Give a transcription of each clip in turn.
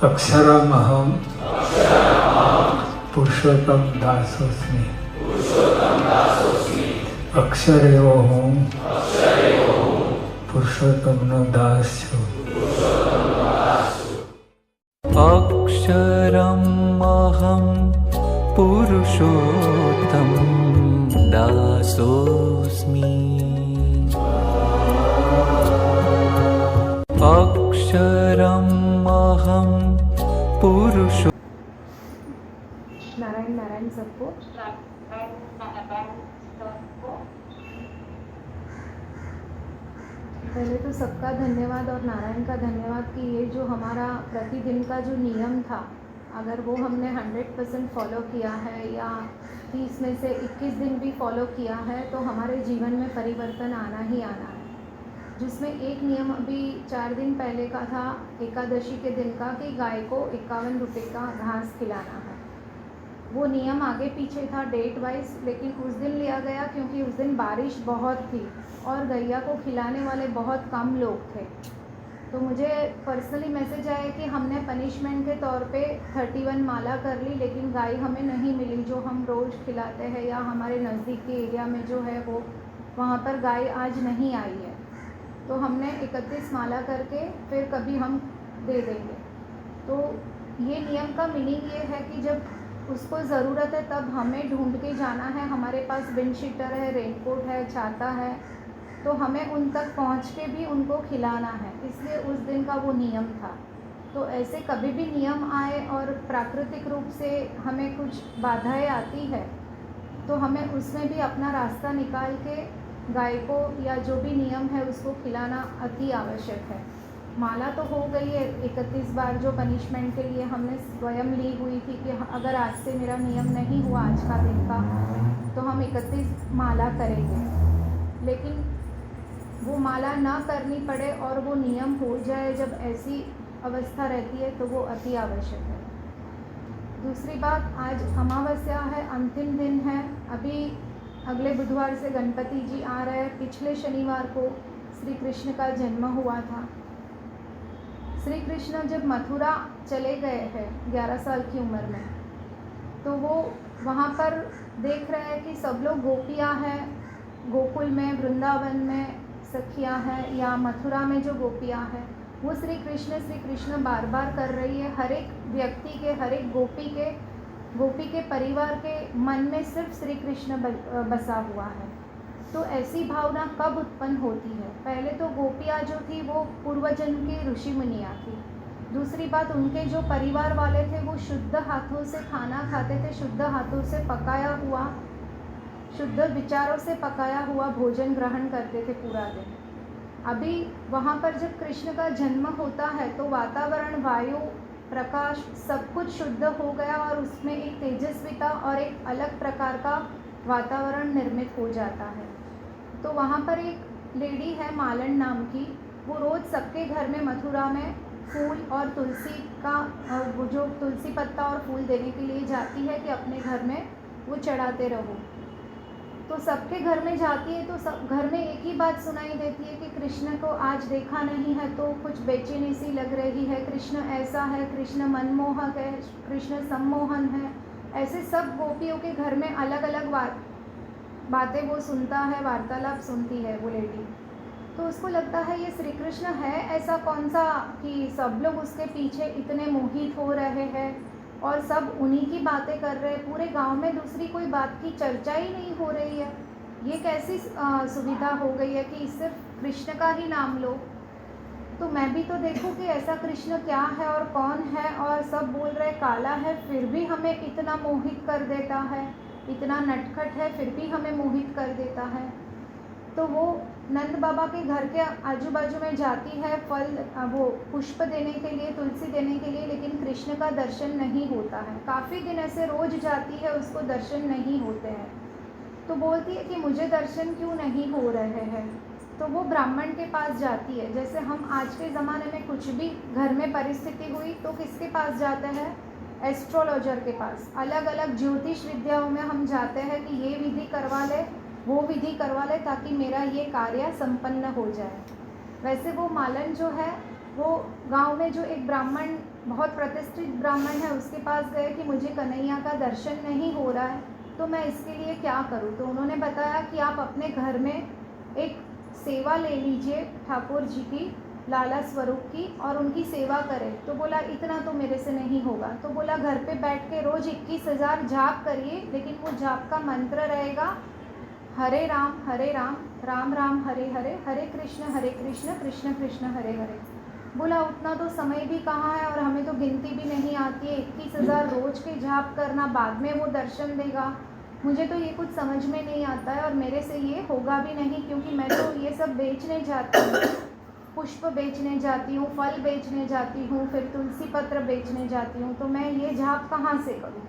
अक्षरमहं पुरुषोत्तम दासोस्मि। अक्षर एवो हूँ पुरुषोत्तमनो दास छूं। अक्षरमहं पुरुषोत्तम दासोस्मि। अक्षरमहं पुरुषो। नारायण नारायण सबको। पहले तो सबका धन्यवाद और नारायण का धन्यवाद कि ये जो हमारा प्रतिदिन का जो नियम था, अगर वो हमने 100% फॉलो किया है या 30 में से 21 दिन भी फॉलो किया है तो हमारे जीवन में परिवर्तन आना ही आना है। जिसमें एक नियम अभी 4 दिन पहले का था, एकादशी के दिन का, कि गाय को 51 रुपये का घास खिलाना है। वो नियम आगे पीछे था डेट वाइज, लेकिन उस दिन लिया गया क्योंकि उस दिन बारिश बहुत थी और गैया को खिलाने वाले बहुत कम लोग थे। तो मुझे पर्सनली मैसेज आया कि हमने पनिशमेंट के तौर पे 31 माला कर ली, लेकिन गाय हमें नहीं मिली जो हम रोज़ खिलाते हैं, या हमारे नज़दीक के एरिया में जो है वो वहाँ पर गाय आज नहीं आई है। तो हमने 31 माला करके फिर कभी हम दे देंगे। तो ये नियम का मीनिंग ये है कि जब उसको ज़रूरत है तब हमें ढूंढ के जाना है। हमारे पास विंड शीटर है, रेनकोट है, छाता है, तो हमें उन तक पहुंच के भी उनको खिलाना है। इसलिए उस दिन का वो नियम था। तो ऐसे कभी भी नियम आए और प्राकृतिक रूप से हमें कुछ बाधाएं आती है तो हमें उसमें भी अपना रास्ता निकाल के गाय को या जो भी नियम है उसको खिलाना अति आवश्यक है। माला तो हो गई है 31 बार, जो पनिशमेंट के लिए हमने स्वयं ली हुई थी कि अगर आज से मेरा नियम नहीं हुआ आज का दिन का तो हम 31 माला करेंगे। लेकिन वो माला ना करनी पड़े और वो नियम हो जाए जब ऐसी अवस्था रहती है तो वो अति आवश्यक है। दूसरी बात, आज अमावस्या है, अंतिम दिन है। अभी अगले बुधवार से गणपति जी आ रहे हैं। पिछले शनिवार को श्री कृष्ण का जन्म हुआ था। श्री कृष्ण जब मथुरा चले गए हैं 11 साल की उम्र में, तो वो वहाँ पर देख रहे हैं कि सब लोग गोपियाँ हैं, गोकुल में, वृंदावन में सखियाँ हैं, या मथुरा में जो गोपियाँ हैं वो श्री कृष्ण बार बार कर रही है। हर एक व्यक्ति के, हर एक गोपी के परिवार के मन में सिर्फ श्री कृष्ण बसा हुआ है। तो ऐसी भावना कब उत्पन्न होती है? पहले तो गोपियाँ जो थी वो पूर्वजन्म की ऋषि मुनियाँ थी। दूसरी बात, उनके जो परिवार वाले थे वो शुद्ध हाथों से खाना खाते थे, शुद्ध हाथों से पकाया हुआ, शुद्ध विचारों से पकाया हुआ भोजन ग्रहण करते थे पूरा दिन। अभी वहाँ पर जब कृष्ण का जन्म होता है तो वातावरण, वायु, प्रकाश सब कुछ शुद्ध हो गया और उसमें एक तेजस्विता और एक अलग प्रकार का वातावरण निर्मित हो जाता है। तो वहाँ पर एक लेडी है मालन नाम की, वो रोज़ सबके घर में मथुरा में फूल और तुलसी का वो जो तुलसी पत्ता और फूल देने के लिए जाती है कि अपने घर में वो चढ़ाते रहो। तो सबके घर में जाती है तो सब घर में एक ही बात सुनाई देती है कि कृष्ण को आज देखा नहीं है तो कुछ बेचैनी सी लग रही है, कृष्ण ऐसा है, कृष्ण मनमोहक है, कृष्ण सम्मोहन है। ऐसे सब गोपियों के घर में अलग अलग बातें वो सुनता है, वार्तालाप सुनती है वो लेडी। तो उसको लगता है ये श्री कृष्ण है ऐसा कौन सा कि सब लोग उसके पीछे इतने मोहित हो रहे हैं और सब उन्हीं की बातें कर रहे हैं। पूरे गांव में दूसरी कोई बात की चर्चा ही नहीं हो रही है। ये कैसी सुविधा हो गई है कि सिर्फ कृष्ण का ही नाम लो। तो मैं भी तो देखूं कि ऐसा कृष्ण क्या है और कौन है, और सब बोल रहे काला है फिर भी हमें इतना मोहित कर देता है, इतना नटखट है फिर भी हमें मोहित कर देता है। तो वो नंद बाबा के घर के आजू बाजू में जाती है फल, वो पुष्प देने के लिए, तुलसी देने के लिए, लेकिन कृष्ण का दर्शन नहीं होता है। काफ़ी दिन ऐसे रोज जाती है, उसको दर्शन नहीं होते हैं। तो बोलती है कि मुझे दर्शन क्यों नहीं हो रहे हैं। तो वो ब्राह्मण के पास जाती है। जैसे हम आज के ज़माने में कुछ भी घर में परिस्थिति हुई तो किसके पास जाते हैं? एस्ट्रोलॉजर के पास। अलग अलग ज्योतिष विद्याओं में हम जाते हैं कि ये विधि करवा ले, वो विधि करवा ले ताकि मेरा ये कार्य संपन्न हो जाए। वैसे वो मालन जो है वो गांव में जो एक ब्राह्मण, बहुत प्रतिष्ठित ब्राह्मण है, उसके पास गए कि मुझे कन्हैया का दर्शन नहीं हो रहा है, तो मैं इसके लिए क्या करूं। तो उन्होंने बताया कि आप अपने घर में एक सेवा ले लीजिए ठाकुर जी की, लाला स्वरूप की, और उनकी सेवा करें। तो बोला इतना तो मेरे से नहीं होगा। तो बोला घर पे बैठ के रोज़ 21,000 जाप करिए, लेकिन वो जाप का मंत्र रहेगा हरे राम राम राम हरे हरे, हरे कृष्ण कृष्ण कृष्ण हरे हरे। बोला उतना तो समय भी कहाँ है और हमें तो गिनती भी नहीं आती है, 21,000 रोज़ के जाप करना, बाद में वो दर्शन देगा, मुझे तो ये कुछ समझ में नहीं आता है और मेरे से ये होगा भी नहीं, क्योंकि मैं तो ये सब बेचने जाती हूँ, पुष्प बेचने जाती हूँ, फल बेचने जाती हूँ, फिर तुलसी पत्र बेचने जाती हूँ, तो मैं ये जाप कहाँ से करूँ।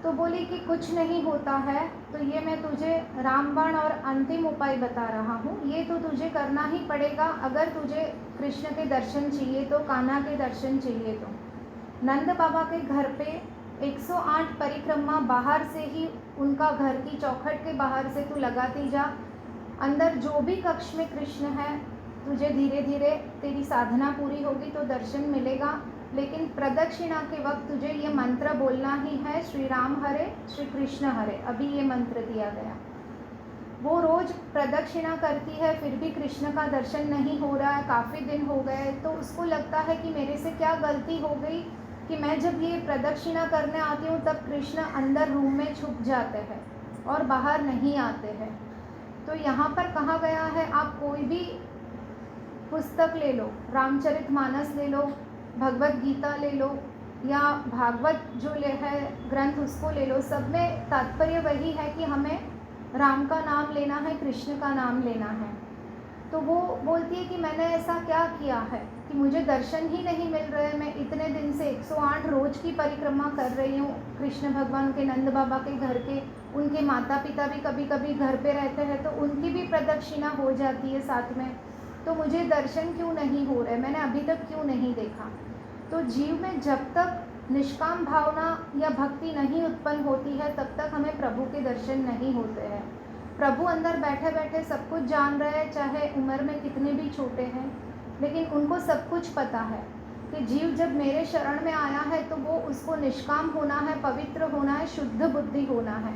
तो बोली कि कुछ नहीं होता है, तो ये मैं तुझे रामबाण और अंतिम उपाय बता रहा हूँ, ये तो तुझे करना ही पड़ेगा। अगर तुझे कृष्ण के दर्शन चाहिए तो, कान्हा के दर्शन चाहिए तो, नंद बाबा के घर पे 108 परिक्रमा बाहर से ही, उनका घर की चौखट के बाहर से तू लगाती जा। अंदर जो भी कक्ष में कृष्ण है, तुझे धीरे धीरे तेरी साधना पूरी होगी तो दर्शन मिलेगा, लेकिन प्रदक्षिणा के वक्त तुझे ये मंत्र बोलना ही है, श्री राम हरे श्री कृष्ण हरे। अभी ये मंत्र दिया गया। वो रोज़ प्रदक्षिणा करती है, फिर भी कृष्ण का दर्शन नहीं हो रहा है, काफ़ी दिन हो गए, तो उसको लगता है कि मेरे से क्या गलती हो गई कि मैं जब ये प्रदक्षिणा करने आती हूँ तब कृष्ण अंदर रूम में छुप जाते हैं और बाहर नहीं आते हैं। तो यहाँ पर कहा गया है, आप कोई भी पुस्तक ले लो, रामचरितमानस ले लो, भगवत गीता ले लो, या भागवत जो ले है ग्रंथ उसको ले लो, सब में तात्पर्य वही है कि हमें राम का नाम लेना है, कृष्ण का नाम लेना है। तो वो बोलती है कि मैंने ऐसा क्या किया है कि मुझे दर्शन ही नहीं मिल रहे। मैं इतने दिन से 108 रोज़ की परिक्रमा कर रही हूँ कृष्ण भगवान के, नंद बाबा के घर के, उनके माता पिता भी कभी कभी घर पे रहते हैं तो उनकी भी प्रदक्षिणा हो जाती है साथ में, तो मुझे दर्शन क्यों नहीं हो रहे, मैंने अभी तक क्यों नहीं देखा। तो जीव में जब तक निष्काम भावना या भक्ति नहीं उत्पन्न होती है तब तक हमें प्रभु के दर्शन नहीं होते हैं। प्रभु अंदर बैठे बैठे सब कुछ जान रहे हैं, चाहे उम्र में कितने भी छोटे हैं, लेकिन उनको सब कुछ पता है कि जीव जब मेरे शरण में आया है तो वो उसको निष्काम होना है, पवित्र होना है, शुद्ध बुद्धि होना है।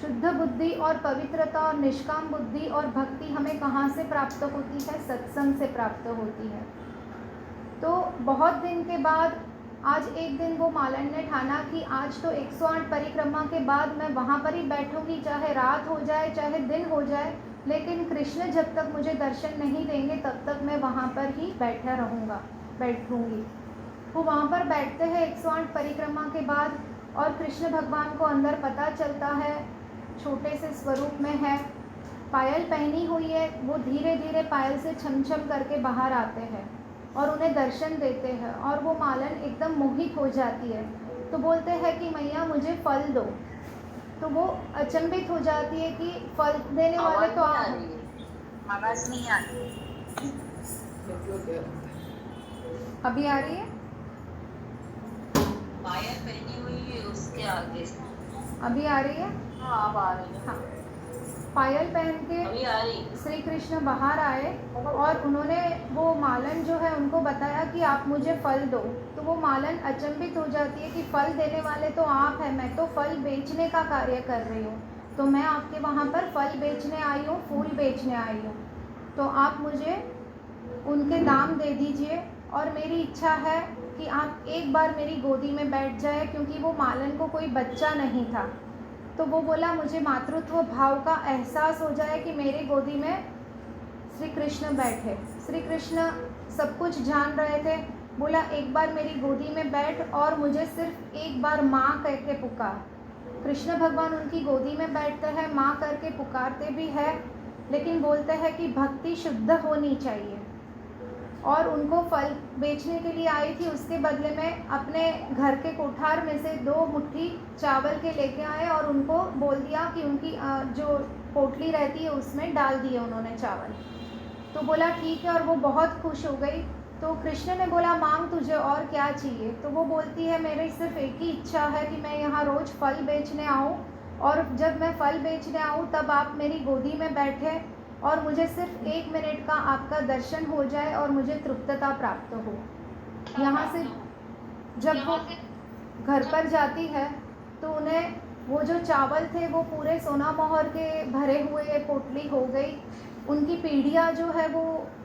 शुद्ध बुद्धि और पवित्रता और निष्काम बुद्धि और भक्ति हमें कहाँ से प्राप्त होती है? सत्संग से प्राप्त होती है। तो बहुत दिन के बाद आज एक दिन वो मालन ने ठाना कि आज तो 108 परिक्रमा के बाद मैं वहाँ पर ही बैठूंगी, चाहे रात हो जाए चाहे दिन हो जाए, लेकिन कृष्ण जब तक मुझे दर्शन नहीं देंगे तब तक मैं वहाँ पर ही बैठूंगी। वो वहाँ पर बैठते हैं 108 परिक्रमा के बाद, और कृष्ण भगवान को अंदर पता चलता है, छोटे से स्वरूप में है, पायल पहनी हुई है। वो धीरे धीरे पायल से छम छम करके बाहर आते हैं और उन्हें दर्शन देते हैं, और वो मालन एकदम मोहित हो जाती है। तो बोलते हैं कि मैया मुझे फल दो। तो वो अचंभित हो जाती है कि फल देने वाले तो आप। आवाज नहीं आ रही। अभी आ रही है? पायल पहनी हुई है उसके आगे। अभी आ रही है? हाँ अब आ रही है। हाँ, पायल पहन के अभी आ रही। श्री कृष्ण बाहर आए और उन्होंने वो मालन जो है उनको बताया कि आप मुझे फल दो। तो वो मालन अचंभित हो जाती है कि फल देने वाले तो आप हैं, मैं तो फल बेचने का कार्य कर रही हूँ, तो मैं आपके वहाँ पर फल बेचने आई हूँ, फूल बेचने आई हूँ, तो आप मुझे उनके दाम दे दीजिए। और मेरी इच्छा है कि आप एक बार मेरी गोदी में बैठ जाए, क्योंकि वो मालन को कोई बच्चा नहीं था। तो वो बोला मुझे मातृत्व भाव का एहसास हो जाए कि मेरी गोदी में श्री कृष्ण बैठे। श्री कृष्ण सब कुछ जान रहे थे। बोला एक बार मेरी गोदी में बैठ और मुझे सिर्फ एक बार माँ कह के पुकार। कृष्ण भगवान उनकी गोदी में बैठते हैं, माँ करके पुकारते भी है, लेकिन बोलते हैं कि भक्ति शुद्ध होनी चाहिए। और उनको फल बेचने के लिए आई थी, उसके बदले में अपने घर के कोठार में से 2 मुट्ठी चावल के लेके आए और उनको बोल दिया कि उनकी जो पोटली रहती है उसमें डाल दिए उन्होंने चावल। तो बोला ठीक है, और वो बहुत खुश हो गई। तो कृष्ण ने बोला मांग तुझे और क्या चाहिए? तो वो बोलती है मेरी सिर्फ एक ही इच्छा है कि मैं यहाँ रोज़ फल बेचने आऊँ, और जब मैं फल बेचने आऊँ तब आप मेरी गोदी में बैठे, और मुझे सिर्फ 1 मिनट का आपका दर्शन हो जाए और मुझे तृप्तता प्राप्त हो। यहाँ से जब वो घर पर जाती है तो उन्हें वो जो चावल थे वो पूरे सोना मोहर के भरे हुए पोटली हो गई, उनकी पीढ़ियाँ जो है वो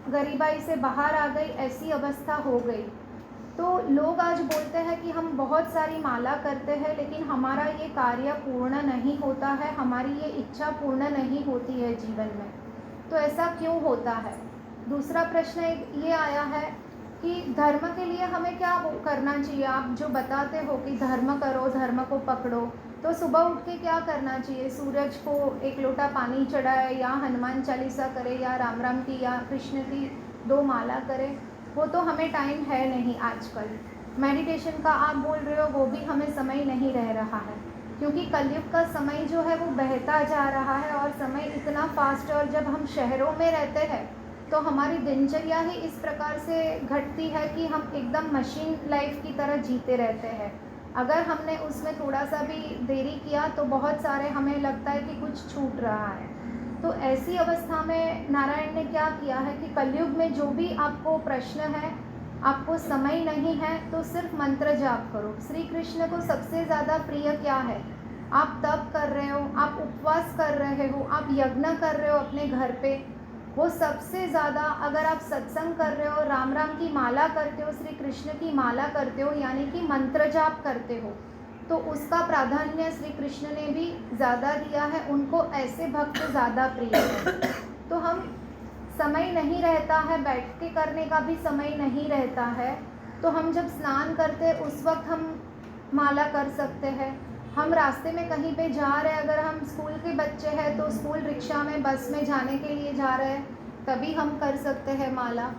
गरीबाई से बाहर आ गई, ऐसी अवस्था हो गई। तो लोग आज बोलते हैं कि हम बहुत सारी माला करते हैं लेकिन हमारा ये कार्य पूर्ण नहीं होता है, हमारी ये इच्छा पूर्ण नहीं होती है जीवन में। तो ऐसा क्यों होता है? दूसरा प्रश्न ये आया है कि धर्म के लिए हमें क्या करना चाहिए? आप जो बताते हो कि धर्म करो, धर्म को पकड़ो, तो सुबह उठ के क्या करना चाहिए? सूरज को 1 लोटा पानी चढ़ाए या हनुमान चालीसा करे या राम राम की या कृष्ण की 2 माला करे, वो तो हमें टाइम है नहीं आजकल। मेडिटेशन का आप बोल रहे हो, वो भी हमें समय नहीं रह रहा है, क्योंकि कलयुग का समय जो है वो बहता जा रहा है और समय इतना फास्ट है। और जब हम शहरों में रहते हैं तो हमारी दिनचर्या ही इस प्रकार से घटती है कि हम एकदम मशीन लाइफ की तरह जीते रहते हैं। अगर हमने उसमें थोड़ा सा भी देरी किया तो बहुत सारे हमें लगता है कि कुछ छूट रहा है। तो ऐसी अवस्था में नारायण ने क्या किया है कि कलयुग में जो भी आपको प्रश्न है, आपको समय नहीं है, तो सिर्फ मंत्र जाप करो। श्री कृष्ण को सबसे ज़्यादा प्रिय क्या है? आप तप कर रहे हो, आप उपवास कर रहे हो, आप यज्ञ कर रहे हो अपने घर पे, वो सबसे ज़्यादा अगर आप सत्संग कर रहे हो, राम राम की माला करते हो, श्री कृष्ण की माला करते हो, यानी कि मंत्र जाप करते हो, तो उसका प्राधान्य श्री कृष्ण ने भी ज़्यादा दिया है। उनको ऐसे भक्त ज़्यादा प्रिय है। तो हम समय नहीं रहता है, बैठ के करने का भी समय नहीं रहता है, तो हम जब स्नान करते हैं उस वक्त हम माला कर सकते हैं। हम रास्ते में कहीं पे जा रहे हैं, अगर हम स्कूल के बच्चे हैं तो स्कूल रिक्शा में, बस में जाने के लिए जा रहे हैं, तभी हम कर सकते हैं माला।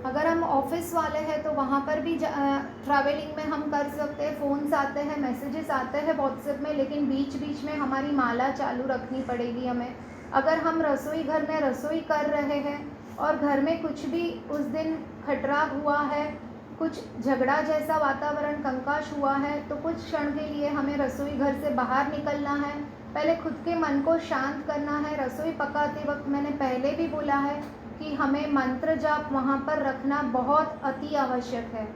अगर हम ऑफिस वाले हैं तो वहाँ पर भी ट्रैवलिंग में हम कर सकते हैं। फ़ोन्स आते हैं, मैसेजेस आते हैं व्हाट्सएप में, लेकिन बीच बीच में हमारी माला चालू रखनी पड़ेगी हमें। अगर हम रसोई घर में रसोई कर रहे हैं और घर में कुछ भी उस दिन खटरा हुआ है, कुछ झगड़ा जैसा वातावरण कंकाश हुआ है, तो कुछ क्षण के लिए हमें रसोई घर से बाहर निकलना है, पहले खुद के मन को शांत करना है। रसोई पकाते वक्त मैंने पहले भी बोला है कि हमें मंत्र जाप वहाँ पर रखना बहुत अति आवश्यक है।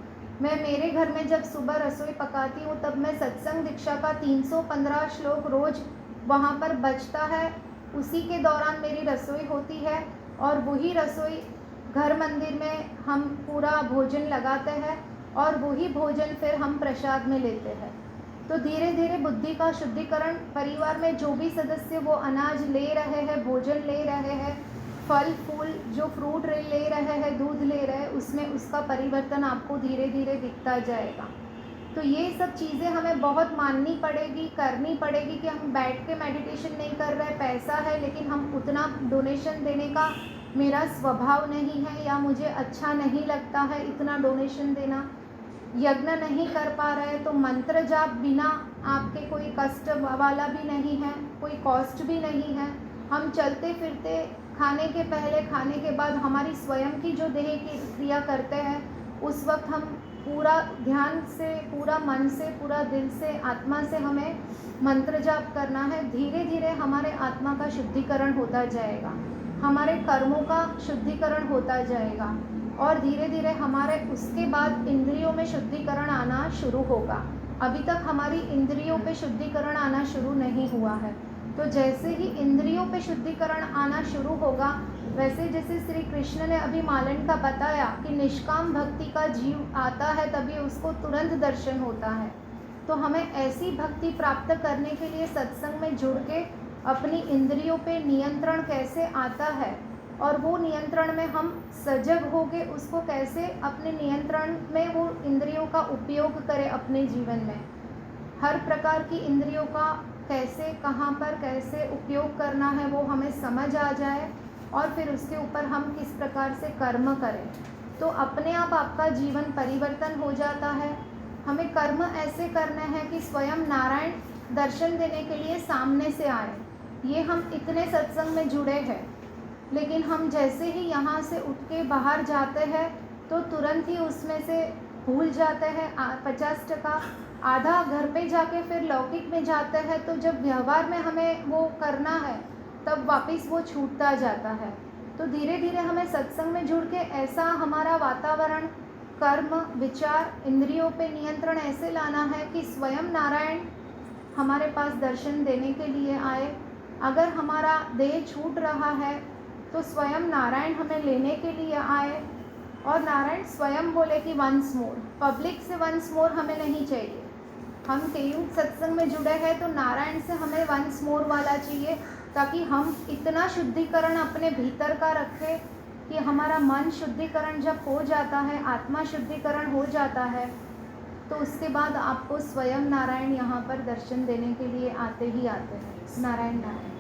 मैं मेरे घर में जब सुबह रसोई पकाती हूँ तब मैं सत्संग दीक्षा का 315 श्लोक रोज़ वहाँ पर बजता है, उसी के दौरान मेरी रसोई होती है और वही रसोई घर मंदिर में हम पूरा भोजन लगाते हैं और वही भोजन फिर हम प्रसाद में लेते हैं। तो धीरे धीरे बुद्धि का शुद्धिकरण, परिवार में जो भी सदस्य वो अनाज ले रहे हैं, भोजन ले रहे हैं, फल फूल जो फ्रूट ले रहे हैं, दूध ले रहे हैं, उसमें उसका परिवर्तन आपको धीरे धीरे दिखता जाएगा। तो ये सब चीज़ें हमें बहुत माननी पड़ेगी, करनी पड़ेगी कि हम बैठ के मेडिटेशन नहीं कर रहे, पैसा है लेकिन हम उतना डोनेशन देने का मेरा स्वभाव नहीं है या मुझे अच्छा नहीं लगता है इतना डोनेशन देना, यज्ञ नहीं कर पा रहे, तो मंत्र जाप बिना आपके कोई कष्ट वाला भी नहीं है, कोई कॉस्ट भी नहीं है। हम चलते फिरते, खाने के पहले, खाने के बाद हमारी स्वयं की जो देह की क्रिया करते हैं, उस वक्त हम पूरा ध्यान से, पूरा मन से, पूरा दिल से, आत्मा से हमें मंत्र जाप करना है। धीरे धीरे हमारे आत्मा का शुद्धिकरण होता जाएगा, हमारे कर्मों का शुद्धिकरण होता जाएगा और धीरे धीरे हमारे उसके बाद इंद्रियों में शुद्धिकरण आना शुरू होगा। अभी तक हमारी इंद्रियों पे शुद्धिकरण आना शुरू नहीं हुआ है। तो जैसे ही इंद्रियों पे शुद्धिकरण आना शुरू होगा, वैसे जैसे श्री कृष्ण ने अभी मालन का बताया कि निष्काम भक्ति का जीव आता है तभी उसको तुरंत दर्शन होता है। तो हमें ऐसी भक्ति प्राप्त करने के लिए सत्संग में जुड़ के अपनी इंद्रियों पे नियंत्रण कैसे आता है और वो नियंत्रण में हम सजग होके उसको कैसे अपने नियंत्रण में वो इंद्रियों का उपयोग करें अपने जीवन में, हर प्रकार की इंद्रियों का कैसे, कहाँ पर कैसे उपयोग करना है वो हमें समझ आ जाए और फिर उसके ऊपर हम किस प्रकार से कर्म करें, तो अपने आप आपका जीवन परिवर्तन हो जाता है। हमें कर्म ऐसे करने हैं कि स्वयं नारायण दर्शन देने के लिए सामने से आए। ये हम इतने सत्संग में जुड़े हैं, लेकिन हम जैसे ही यहाँ से उठ के बाहर जाते हैं तो तुरंत ही उसमें से भूल जाते हैं 50%, आधा घर पे जाके फिर लौकिक में जाते हैं। तो जब व्यवहार में हमें वो करना है तब वापस वो छूटता जाता है। तो धीरे धीरे हमें सत्संग में जुड़ के ऐसा हमारा वातावरण, कर्म, विचार, इंद्रियों पे नियंत्रण ऐसे लाना है कि स्वयं नारायण हमारे पास दर्शन देने के लिए आए। अगर हमारा देह छूट रहा है तो स्वयं नारायण हमें लेने के लिए आए, और नारायण स्वयं बोले कि वंस मोर। पब्लिक से वंस मोर हमें नहीं चाहिए। हम केयुग सत्संग में जुड़े हैं तो नारायण से हमें वंस मोर वाला चाहिए, ताकि हम इतना शुद्धिकरण अपने भीतर का रखें कि हमारा मन शुद्धिकरण जब हो जाता है, आत्मा शुद्धिकरण हो जाता है, तो उसके बाद आपको स्वयं नारायण यहाँ पर दर्शन देने के लिए आते ही आते हैं। नारायण नारायण।